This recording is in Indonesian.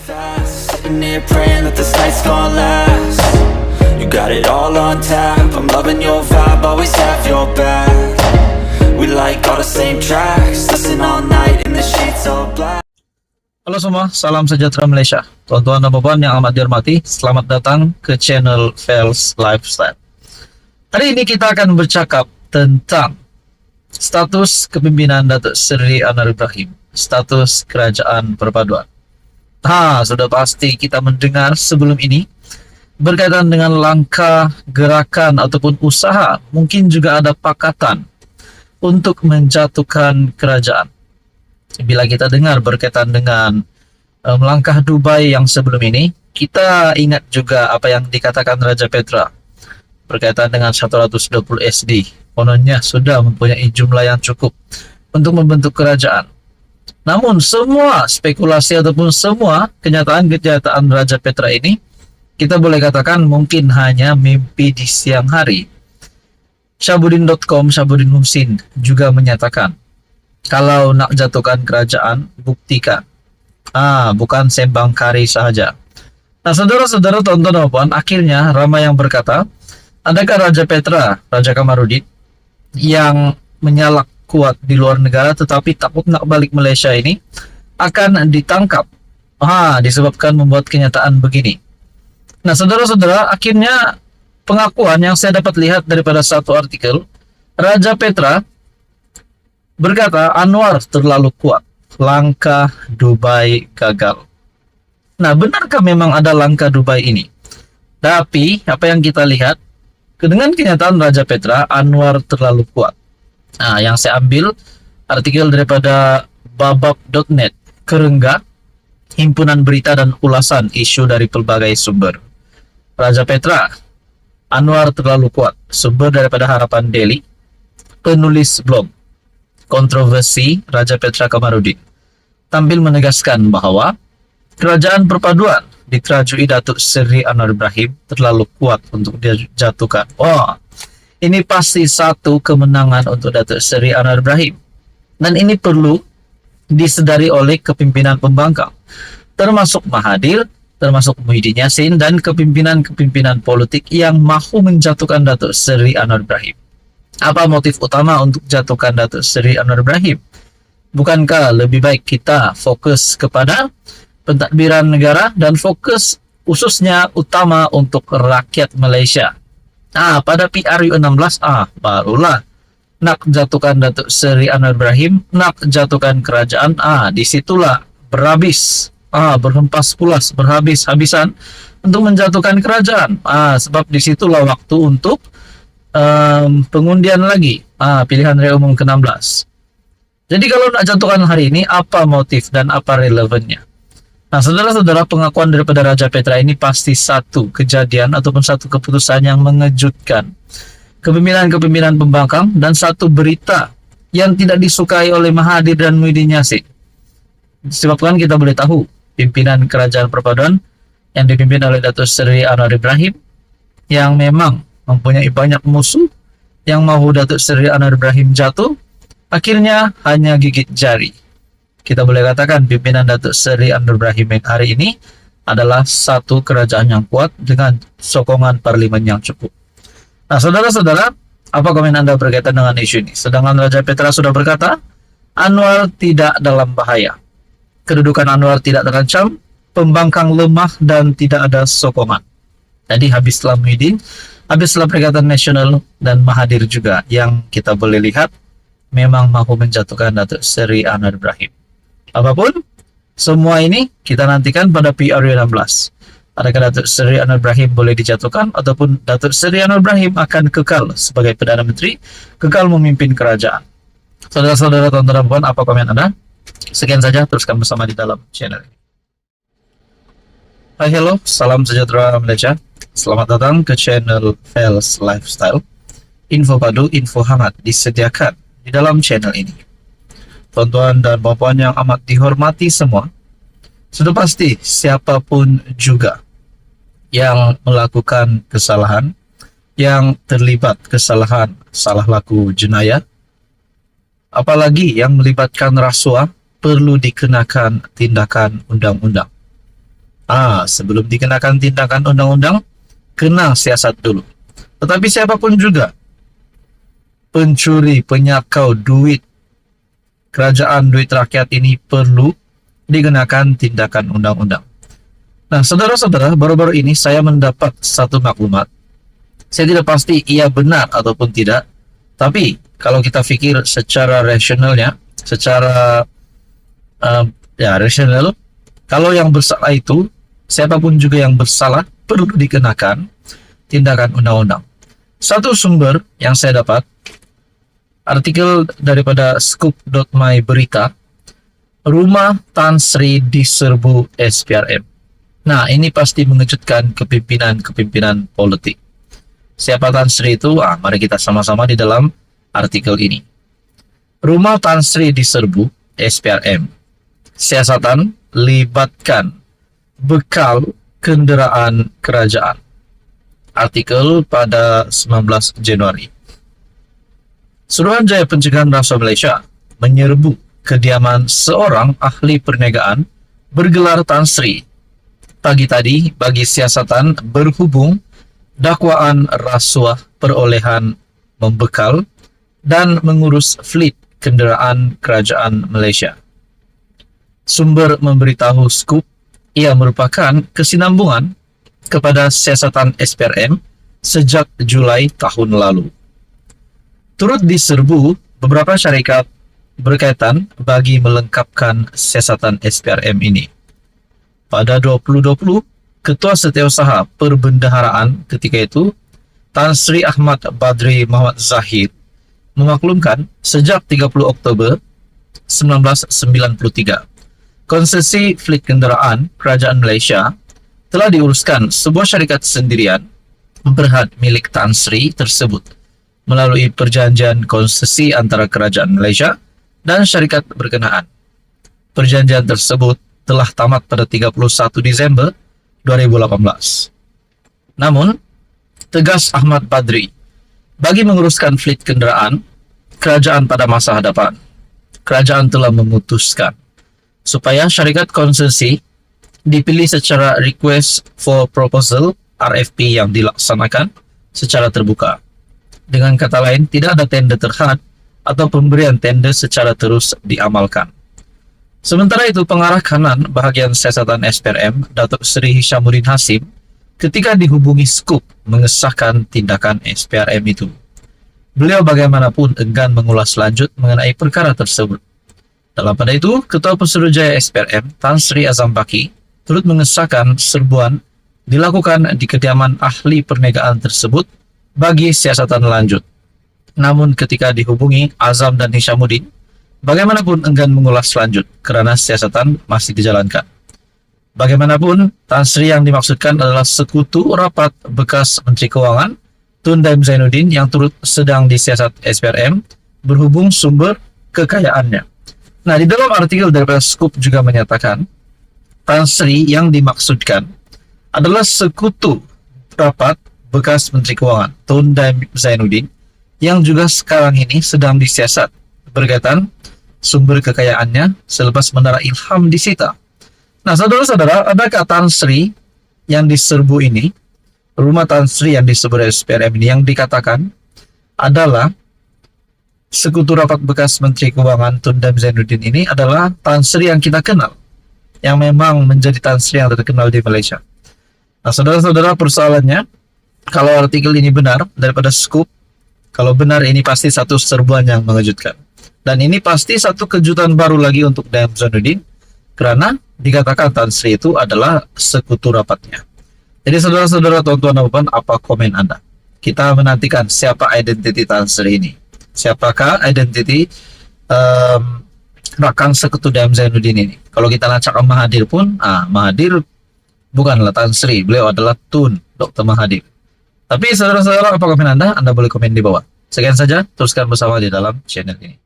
fast, sitting here praying that this night's gonna last. You got it all on tap, I'm loving your vibe, always have your back. We like all the same tracks, listen all night in the sheets all black. Halo semua, salam sejahtera Malaysia. Tuan-tuan dan puan yang amat dihormati, selamat datang ke channel Fels Lifestyle. Hari ini kita akan bercakap tentang status kepimpinan Datuk Seri Anwar Ibrahim, status kerajaan perpaduan. Sudah pasti kita mendengar sebelum ini berkaitan dengan langkah, gerakan ataupun usaha, mungkin juga ada pakatan untuk menjatuhkan kerajaan. Bila kita dengar berkaitan dengan langkah Dubai yang sebelum ini, kita ingat juga apa yang dikatakan Raja Petra berkaitan dengan 120 SD. Kononnya sudah mempunyai jumlah yang cukup untuk membentuk kerajaan. Namun semua spekulasi ataupun semua kenyataan-kenyataan Raja Petra ini, kita boleh katakan mungkin hanya mimpi di siang hari. Syahbudin.com, Syahbudin Muhsin juga menyatakan, kalau nak jatuhkan kerajaan, buktikan. Bukan sembang kari sahaja. Nah, saudara-saudara, tonton dan akhirnya ramai yang berkata, adakah Raja Petra, Raja Kamarudin, yang menyalak kuat di luar negara tetapi takut nak balik Malaysia ini akan ditangkap disebabkan membuat kenyataan begini. Nah, saudara-saudara, akhirnya pengakuan yang saya dapat lihat daripada satu artikel, Raja Petra berkata Anwar terlalu kuat, langkah Dubai gagal. Nah, benarkah memang ada langkah Dubai ini? Tapi apa yang kita lihat dengan kenyataan Raja Petra, Anwar terlalu kuat. Yang saya ambil artikel daripada babab.net, Kerengga, himpunan berita dan ulasan isu dari pelbagai sumber. Raja Petra, Anwar terlalu kuat, sumber daripada Harapan Daily, penulis blog kontroversi Raja Petra Kamarudin, tampil menegaskan bahwa kerajaan perpaduan diterajui Datuk Seri Anwar Ibrahim terlalu kuat untuk dijatuhkan. Ini pasti satu kemenangan untuk Datuk Seri Anwar Ibrahim. Dan ini perlu disedari oleh kepimpinan pembangkang, termasuk Mahathir, termasuk Muhyiddin Yassin, dan kepimpinan-kepimpinan politik yang mahu menjatuhkan Datuk Seri Anwar Ibrahim. Apa motif utama untuk jatuhkan Datuk Seri Anwar Ibrahim? Bukankah lebih baik kita fokus kepada pentadbiran negara dan fokus khususnya utama untuk rakyat Malaysia? Pada PRU 16 barulah nak jatuhkan Datuk Seri Anwar Ibrahim, nak jatuhkan kerajaan. Disitulah berhempas pulas, berhabis-habisan untuk menjatuhkan kerajaan. Sebab disitulah waktu untuk pengundian lagi pilihan raya umum ke-16. Jadi kalau nak jatuhkan hari ini, apa motif dan apa relevannya? Nah, saudara-saudara, pengakuan daripada Raja Petra ini pasti satu kejadian ataupun satu keputusan yang mengejutkan kepimpinan-kepimpinan pembangkang dan satu berita yang tidak disukai oleh Mahathir dan Muhyiddin Yassin. Disebabkan kita boleh tahu pimpinan kerajaan perpaduan yang dipimpin oleh Datuk Seri Anwar Ibrahim yang memang mempunyai banyak musuh yang mahu Datuk Seri Anwar Ibrahim jatuh, akhirnya hanya gigit jari. Kita boleh katakan pimpinan Datuk Seri Anwar Ibrahim hari ini adalah satu kerajaan yang kuat dengan sokongan parlimen yang cukup. Nah, saudara-saudara, apa komen Anda berkaitan dengan isu ini? Sedangkan Raja Petra sudah berkata, Anwar tidak dalam bahaya. Kedudukan Anwar tidak terancam, pembangkang lemah dan tidak ada sokongan. Jadi habislah Muhyiddin, habislah Perikatan Nasional dan Mahathir juga yang kita boleh lihat memang mahu menjatuhkan Datuk Seri Anwar Ibrahim. Apapun, semua ini kita nantikan pada PRU 16. Adakah Datuk Seri Anwar Ibrahim boleh dijatuhkan ataupun Datuk Seri Anwar Ibrahim akan kekal sebagai Perdana Menteri, kekal memimpin kerajaan. Saudara-saudara, tonton dan puan, apa komen Anda? Sekian saja, teruskan bersama di dalam channel ini. Hai, hello, salam sejahtera Malaysia. Selamat datang ke channel Fels Lifestyle. Info padu, info hangat disediakan di dalam channel ini. Tuan-tuan dan puan yang amat dihormati semua, sudah pasti siapapun juga yang melakukan kesalahan, yang terlibat kesalahan, salah laku jenayah, apalagi yang melibatkan rasuah, perlu dikenakan tindakan undang-undang. Sebelum dikenakan tindakan undang-undang, kena siasat dulu. Tetapi siapapun juga, pencuri, penyakau duit kerajaan, duit rakyat ini perlu dikenakan tindakan undang-undang. Nah, saudara-saudara, baru-baru ini saya mendapat satu maklumat. Saya tidak pasti ia benar ataupun tidak, tapi kalau kita pikir secara rasionalnya, secara rasional, kalau yang bersalah itu, siapapun juga yang bersalah perlu dikenakan tindakan undang-undang. Satu sumber yang saya dapat, artikel daripada scoop.my berita, rumah Tan Sri diserbu SPRM. Nah, ini pasti mengejutkan kepimpinan politik. Siapa Tan Sri itu? Mari kita sama-sama di dalam artikel ini. Rumah Tan Sri diserbu SPRM. Siasatan libatkan bekal kenderaan kerajaan. Artikel pada 19 Januari. Suruhanjaya Pencegahan Rasuah Malaysia menyerbu kediaman seorang ahli perniagaan bergelar Tan Sri pagi tadi bagi siasatan berhubung dakwaan rasuah perolehan membekal dan mengurus fleet kenderaan kerajaan Malaysia. Sumber memberitahu Scoop ia merupakan kesinambungan kepada siasatan SPRM sejak Julai tahun lalu. Turut diserbu beberapa syarikat berkaitan bagi melengkapkan siasatan SPRM ini. Pada 2020, Ketua Setiausaha Perbendaharaan ketika itu, Tan Sri Ahmad Badri Muhammad Zahid, memaklumkan sejak 30 Oktober 1993, konsesi fleet kenderaan Kerajaan Malaysia telah diuruskan sebuah syarikat sendirian berhad milik Tan Sri tersebut melalui perjanjian konsesi antara Kerajaan Malaysia dan syarikat berkenaan. Perjanjian tersebut telah tamat pada 31 Disember 2018. Namun, tegas Ahmad Badri, bagi menguruskan fleet kenderaan kerajaan pada masa hadapan, kerajaan telah memutuskan supaya syarikat konsesi dipilih secara request for proposal RFP yang dilaksanakan secara terbuka. Dengan kata lain, tidak ada tender terhad atau pemberian tender secara terus diamalkan. Sementara itu, pengarah kanan bahagian siasatan SPRM, Datuk Seri Hishamuddin Hasim, ketika dihubungi Scoop mengesahkan tindakan SPRM itu. Beliau bagaimanapun enggan mengulas lanjut mengenai perkara tersebut. Dalam pada itu, Ketua Pesuruhjaya SPRM, Tan Sri Azam Baki, turut mengesahkan serbuan dilakukan di kediaman ahli perniagaan tersebut bagi siasatan lanjut. Namun ketika dihubungi Azam dan Hishamuddin, bagaimanapun enggan mengulas lanjut kerana siasatan masih dijalankan. Bagaimanapun, Tan Sri yang dimaksudkan adalah sekutu rapat bekas Menteri Kewangan Tun Daim Zainuddin yang turut sedang disiasat SPRM berhubung sumber kekayaannya. Nah, di dalam artikel daripada Scoop juga menyatakan Tan Sri yang dimaksudkan adalah sekutu rapat bekas Menteri Kewangan Tun Daim Zainuddin yang juga sekarang ini sedang disiasat berkaitan sumber kekayaannya selepas menara Ilham disita. Nah, saudara-saudara, adakah Tan Sri yang diserbu ini, rumah Tan Sri yang diserbu SPRM ini yang dikatakan adalah sekutu rapat bekas Menteri Keuangan Tun Daim Zainuddin ini adalah Tan Sri yang kita kenal, yang memang menjadi Tan Sri yang terkenal di Malaysia. Nah, saudara-saudara, persoalannya, kalau artikel ini benar daripada Scoop, kalau benar ini pasti satu serbuan yang mengejutkan. Dan ini pasti satu kejutan baru lagi untuk Daim Zainuddin, karena dikatakan Tan Sri itu adalah sekutu rapatnya. Jadi saudara-saudara, tuan-tuan dan puan, apa komen Anda? Kita menantikan siapa identiti Tan Sri ini. Siapakah identiti rakan sekutu Daim Zainuddin ini? Kalau kita lacak Mahathir pun, Mahathir bukanlah Tan Sri, beliau adalah Tun Dr. Mahathir. Tapi saudara-saudara, apa komen Anda? Anda boleh komen di bawah. Sekian saja, teruskan bersama di dalam channel ini.